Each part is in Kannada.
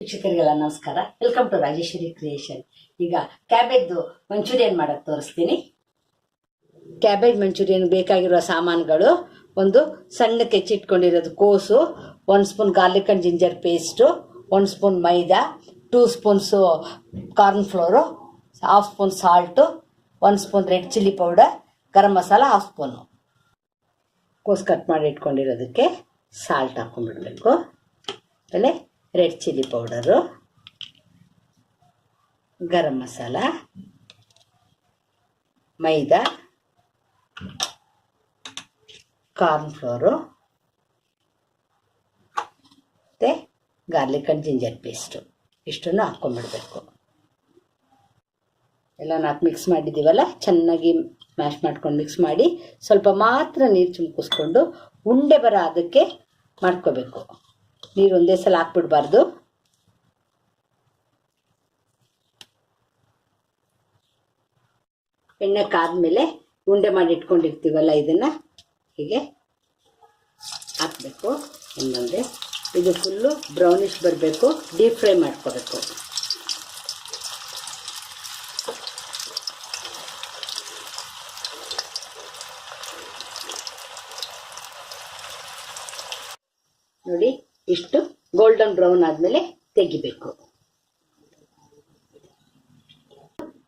ವೀಕ್ಷಕರಿಗೆಲ್ಲ ನಮಸ್ಕಾರ. Welcome to Rajeshwari creation. ಈಗ ಕ್ಯಾಬೇಜ್ ಮಂಚೂರಿಯನ್ ಮಾಡೋದು ತೋರಿಸ್ತೀನಿ. ಕ್ಯಾಬೇಜ್ ಮಂಚೂರಿಯನ್ ಬೇಕಾಗಿರುವ ಸಾಮಾನುಗಳು: ಒಂದು ಸಣ್ಣಕ್ಕೆ ಹೆಚ್ಚಿಟ್ಕೊಂಡಿರೋದು ಕೋಸು, 1 spoon garlic and ginger paste, 1 spoon maida, 2 spoons corn floor, 1/2 spoon salt, 1 spoon red chilli powder, garam masala 1/2 spoon. ಕೋಸು ಕಟ್ ಮಾಡಿ ಇಟ್ಕೊಂಡಿರೋದಕ್ಕೆ ಸಾಲ್ಟ್ ಹಾಕೊಂಡ್ಬಿಡ್ಬೇಕು. ಆಮೇಲೆ red chilli powder, garam masala, ಮೈದಾ, ಕಾರ್ನ್ ಫ್ಲೋರು ಮತ್ತು ಗಾರ್ಲಿಕ್ ಆ್ಯಂಡ್ ಜಿಂಜರ್ ಪೇಸ್ಟು ಇಷ್ಟನ್ನು ಹಾಕ್ಕೊಂಡ್ಬಿಡ್ಬೇಕು. ಎಲ್ಲ ನಾಲ್ಕು ಮಿಕ್ಸ್ ಮಾಡಿದ್ದೀವಲ್ಲ, ಚೆನ್ನಾಗಿ ಮ್ಯಾಶ್ ಮಾಡ್ಕೊಂಡು ಮಿಕ್ಸ್ ಮಾಡಿ ಸ್ವಲ್ಪ ಮಾತ್ರ ನೀರು ಚಿಮ್ಕಿಸ್ಕೊಂಡು ಉಂಡೆ ಬರೋ ಅದಕ್ಕೆ ಮಾಡ್ಕೋಬೇಕು. ನೀರು ಒಂದೇ ಸಲ ಹಾಕ್ಬಿಡ್ಬಾರ್ದು. ಎಣ್ಣೆ ಕಾದ್ಮೇಲೆ ಉಂಡೆ ಮಾಡಿ ಇಟ್ಕೊಂಡಿರ್ತೀವಲ್ಲ, ಇದನ್ನು ಹೀಗೆ ಹಾಕಬೇಕು. ಒಂದೊಂದೇ ಇದು ಫುಲ್ಲು ಬ್ರೌನಿಶ್ ಬರಬೇಕು. ಡೀಪ್ ಫ್ರೈ ಮಾಡ್ಕೋಬೇಕು. ನೋಡಿ, ಇಷ್ಟು ಗೋಲ್ಡನ್ ಬ್ರೌನ್ ಆದಮೇಲೆ ತೆಗಿಬೇಕು.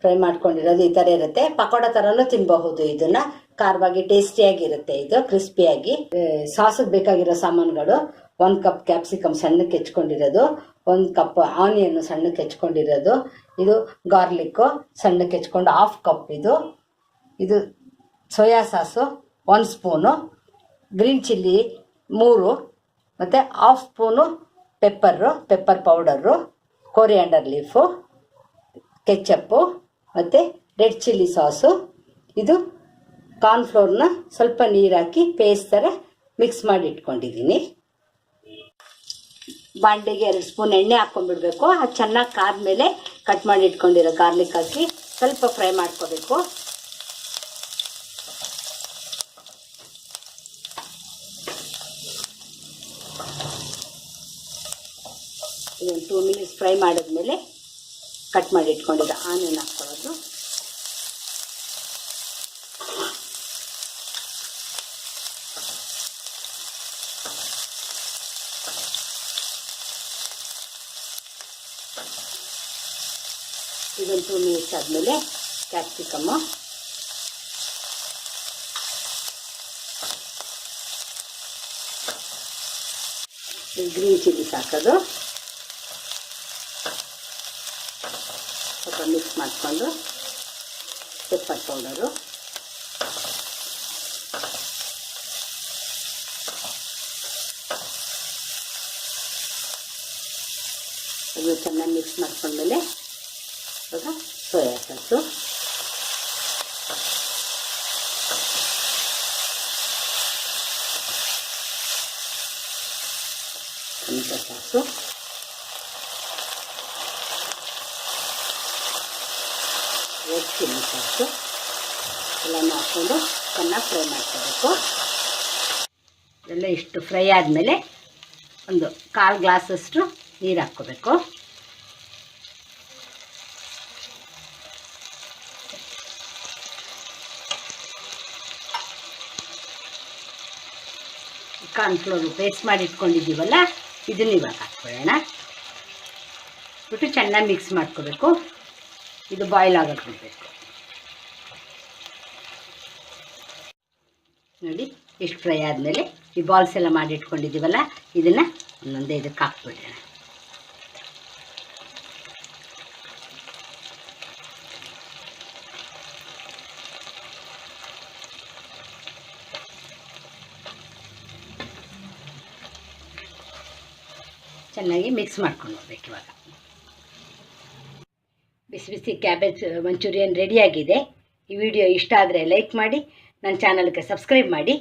ಫ್ರೈ ಮಾಡ್ಕೊಂಡಿರೋದು ಈ ಥರ ಇರುತ್ತೆ. ಪಕೋಡ ಥರನೂ ತಿನ್ನಬಹುದು. ಇದನ್ನು ಖಾರವಾಗಿ ಟೇಸ್ಟಿಯಾಗಿರುತ್ತೆ. ಇದು ಕ್ರಿಸ್ಪಿಯಾಗಿ. ಸಾಸಿಗೆ ಬೇಕಾಗಿರೋ ಸಾಮಾನುಗಳು: 1 ಕಪ್ ಕ್ಯಾಪ್ಸಿಕಮ್ ಸಣ್ಣಕ್ಕೆ ಹೆಚ್ಕೊಂಡಿರೋದು, 1 ಕಪ್ ಆನಿಯನ್ನು ಸಣ್ಣಕ್ಕೆ ಹೆಚ್ಕೊಂಡಿರೋದು, ಇದು ಗಾರ್ಲಿಕ್ಕು ಸಣ್ಣಕ್ಕೆ ಹೆಚ್ಕೊಂಡು 1/2 ಕಪ್, ಇದು soya sauce 1 spoon, green chilli 3, ಮತ್ತು 1/2 spoon pepper powder, coriander leaf, ketchup ಮತ್ತು ರೆಡ್ ಚಿಲ್ಲಿ ಸಾಸು. ಇದು ಕಾರ್ನ್ಫ್ಲೋರ್ನ ಸ್ವಲ್ಪ ನೀರು ಹಾಕಿ ಪೇಸ್ಟ್ ಥರ ಮಿಕ್ಸ್ ಮಾಡಿ ಇಟ್ಕೊಂಡಿದ್ದೀನಿ. ಬಾಂಡೆಗೆ 2 ಸ್ಪೂನ್ ಎಣ್ಣೆ ಹಾಕ್ಕೊಂಡ್ಬಿಡ್ಬೇಕು. ಅದು ಚೆನ್ನಾಗಿ ಕಾದ್ಮೇಲೆ ಕಟ್ ಮಾಡಿ ಇಟ್ಕೊಂಡಿರೋ ಗಾರ್ಲಿಕ್ ಹಾಕಿ ಸ್ವಲ್ಪ ಫ್ರೈ ಮಾಡ್ಕೋಬೇಕು. ಇದೊಂದು 2 ಮಿನಿಟ್ಸ್ ಫ್ರೈ ಮಾಡಿದ್ಮೇಲೆ ಕಟ್ ಮಾಡಿ ಇಟ್ಕೊಂಡಿರೋ ಆನಿಯನ್ ಹಾಕ್ಕೊಳ್ಳೋದು. ಇದೊಂದು 2 ಮಿನಿಟ್ಸ್ ಆದಮೇಲೆ ಕ್ಯಾಪ್ಸಿಕಮ್ಮು, ಗ್ರೀನ್ ಚಿಲ್ಲೀಸ್ ಹಾಕೋದು. ಸ್ವಲ್ಪ ಮಿಕ್ಸ್ ಮಾಡಿಕೊಂಡು ಪೆಪ್ಪರ್ ಪೌಡರು, ಅದು ಚೆನ್ನಾಗಿ ಮಿಕ್ಸ್ ಮಾಡ್ಕೊಂಡ್ಮೇಲೆ ಇವಾಗ soya sauce, tomato sauce, red chilli sauce ಎಲ್ಲನೂ ಹಾಕ್ಕೊಂಡು ಚೆನ್ನಾಗಿ ಫ್ರೈ ಮಾಡ್ಕೋಬೇಕು. ಎಲ್ಲ ಇಷ್ಟು ಫ್ರೈ ಆದಮೇಲೆ ಒಂದು 1/4 ಗ್ಲಾಸಷ್ಟು ನೀರು ಹಾಕ್ಕೋಬೇಕು. ಕಾರ್ನ್ಫ್ಲೋರು ಪೇಸ್ಟ್ ಮಾಡಿ ಇಟ್ಕೊಂಡಿದ್ದೀವಲ್ಲ, ಇದನ್ನು ಇವಾಗ ಹಾಕ್ಕೊಳ್ಳೋಣ. ಬಿಟ್ಟು ಚೆನ್ನಾಗಿ ಮಿಕ್ಸ್ ಮಾಡ್ಕೋಬೇಕು. ಇದು ಬಾಯ್ಲ್ ಆಗೋಕ್ಕೆ ಬಿಡಬೇಕು. ನೋಡಿ, ಇಷ್ಟು ಫ್ರೈ ಆದಮೇಲೆ ಈ ಬಾಲ್ಸ್ ಎಲ್ಲ ಮಾಡಿ ಇಟ್ಕೊಂಡಿದ್ದೀವಲ್ಲ, ಇದನ್ನು ಒಂದೊಂದೇ ಇದಕ್ಕೆ ಹಾಕ್ಬಿಡೋಣ. ಚೆನ್ನಾಗಿ ಮಿಕ್ಸ್ ಮಾಡ್ಕೊಂಡು ಹೋಗ್ಬೇಕು. ಇವಾಗ ಬಿಸಿ ಬಿಸಿ ಕ್ಯಾಬೇಜ್ ಮಂಚೂರಿಯನ್ ರೆಡಿಯಾಗಿದೆ. ಈ ವಿಡಿಯೋ ಇಷ್ಟ ಆದರೆ ಲೈಕ್ ಮಾಡಿ, ನನ್ನ ಚಾನಲ್ಗೆ ಸಬ್ಸ್ಕ್ರೈಬ್ ಮಾಡಿ.